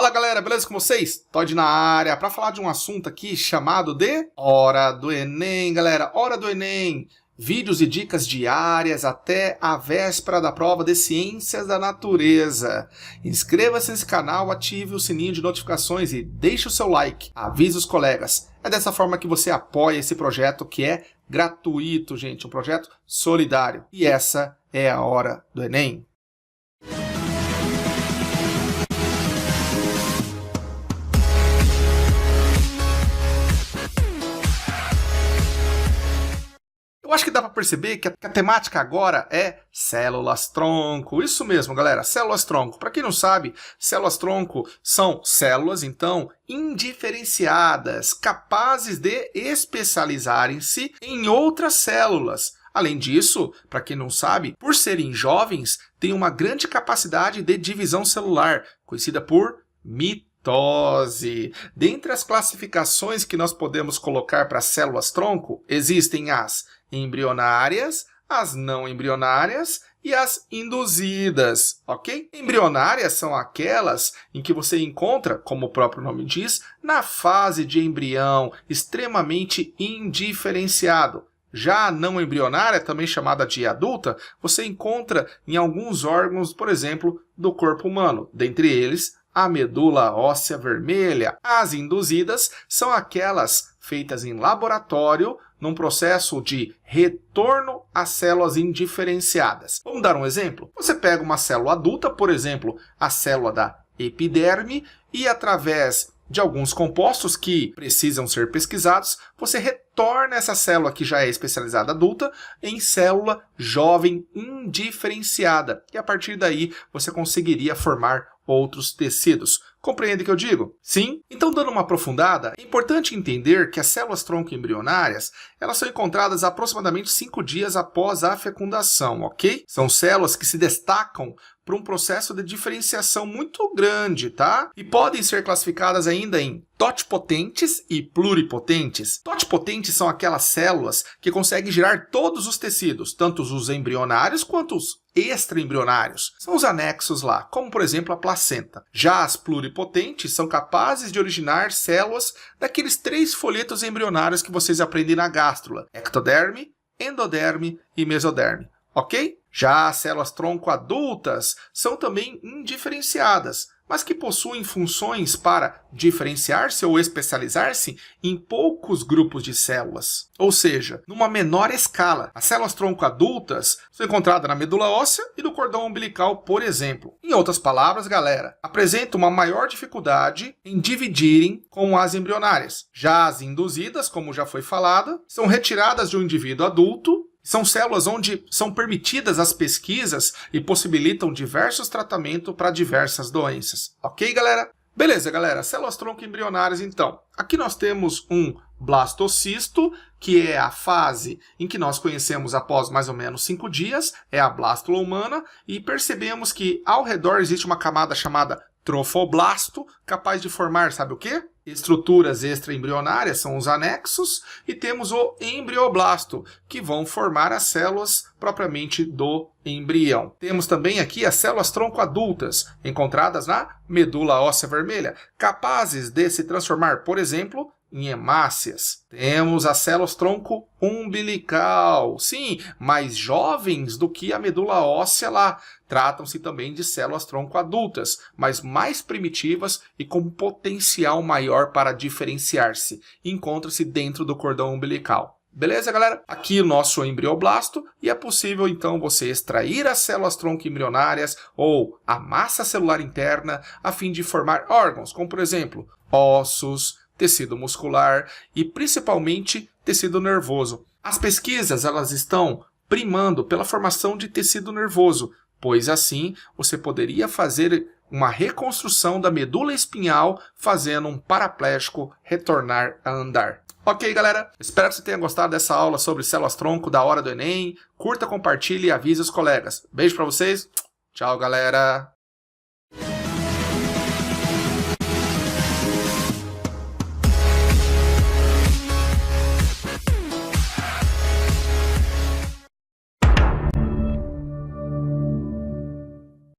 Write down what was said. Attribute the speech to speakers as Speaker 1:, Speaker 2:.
Speaker 1: Fala galera, beleza com vocês? Todd na área para falar de um assunto aqui chamado de Hora do Enem, galera. Hora do Enem, vídeos e dicas diárias até a véspera da prova de Ciências da Natureza. Inscreva-se nesse canal, ative o sininho de notificações e deixe o seu like. Avise os colegas. É dessa forma que você apoia esse projeto que é gratuito, gente. Um projeto solidário. E essa é a Hora do Enem. Eu acho que dá para perceber que a temática agora é células-tronco. Isso mesmo, galera, células-tronco. Para quem não sabe, células-tronco são células, então, indiferenciadas, capazes de especializarem-se em outras células. Além disso, para quem não sabe, por serem jovens, têm uma grande capacidade de divisão celular, conhecida por mitose. Dentre as classificações que nós podemos colocar para células-tronco, existem as embrionárias, as não embrionárias e as induzidas, ok? Embrionárias são aquelas em que você encontra, como o próprio nome diz, na fase de embrião, extremamente indiferenciado. Já a não embrionária, também chamada de adulta, você encontra em alguns órgãos, por exemplo, do corpo humano, dentre eles a medula óssea vermelha. As induzidas são aquelas feitas em laboratório, num processo de retorno às células indiferenciadas. Vamos dar um exemplo? Você pega uma célula adulta, por exemplo, a célula da epiderme, e através de alguns compostos que precisam ser pesquisados, você retorna essa célula que já é especializada adulta em célula jovem indiferenciada. E a partir daí você conseguiria formar outros tecidos. Compreende o que eu digo? Sim? Então, dando uma aprofundada, é importante entender que as células-tronco embrionárias, elas são encontradas aproximadamente 5 dias após a fecundação, ok? São células que se destacam por um processo de diferenciação muito grande, tá? E podem ser classificadas ainda em totipotentes e pluripotentes. Totipotentes são aquelas células que conseguem gerar todos os tecidos, tanto os embrionários quanto os extraembrionários. São os anexos lá, como por exemplo a placenta. Já as pluripotentes são capazes de originar células daqueles 3 folhetos embrionários que vocês aprendem na gástrula: ectoderme, endoderme e mesoderme. Ok? Já as células-tronco adultas são também indiferenciadas, mas que possuem funções para diferenciar-se ou especializar-se em poucos grupos de células, ou seja, numa menor escala. As células-tronco adultas são encontradas na medula óssea e no cordão umbilical, por exemplo. Em outras palavras, galera, apresentam uma maior dificuldade em dividirem com as embrionárias. Já as induzidas, como já foi falado, são retiradas de um indivíduo adulto. São células onde são permitidas as pesquisas e possibilitam diversos tratamentos para diversas doenças. Ok, galera? Beleza, galera. Células-tronco embrionárias, então. Aqui nós temos um blastocisto, que é a fase em que nós conhecemos após mais ou menos 5 dias, é a blástula humana, e percebemos que ao redor existe uma camada chamada trofoblasto, capaz de formar, sabe o quê? Estruturas extraembrionárias, são os anexos, e temos o embrioblasto, que vão formar as células propriamente do embrião. Temos também aqui as células-tronco adultas, encontradas na medula óssea vermelha, capazes de se transformar, por exemplo, em hemácias. Temos as células-tronco umbilical, sim, mais jovens do que a medula óssea lá. Tratam-se também de células-tronco adultas, mas mais primitivas e com potencial maior para diferenciar-se. Encontra-se dentro do cordão umbilical. Beleza, galera? Aqui o nosso embrioblasto, e é possível então você extrair as células-tronco embrionárias ou a massa celular interna a fim de formar órgãos, como por exemplo, ossos, tecido muscular e principalmente tecido nervoso. As pesquisas elas estão primando pela formação de tecido nervoso, pois assim você poderia fazer uma reconstrução da medula espinhal, fazendo um paraplégico retornar a andar. Ok, galera? Espero que você tenha gostado dessa aula sobre células-tronco da Hora do Enem. Curta, compartilhe e avise os colegas. Beijo pra vocês. Tchau, galera.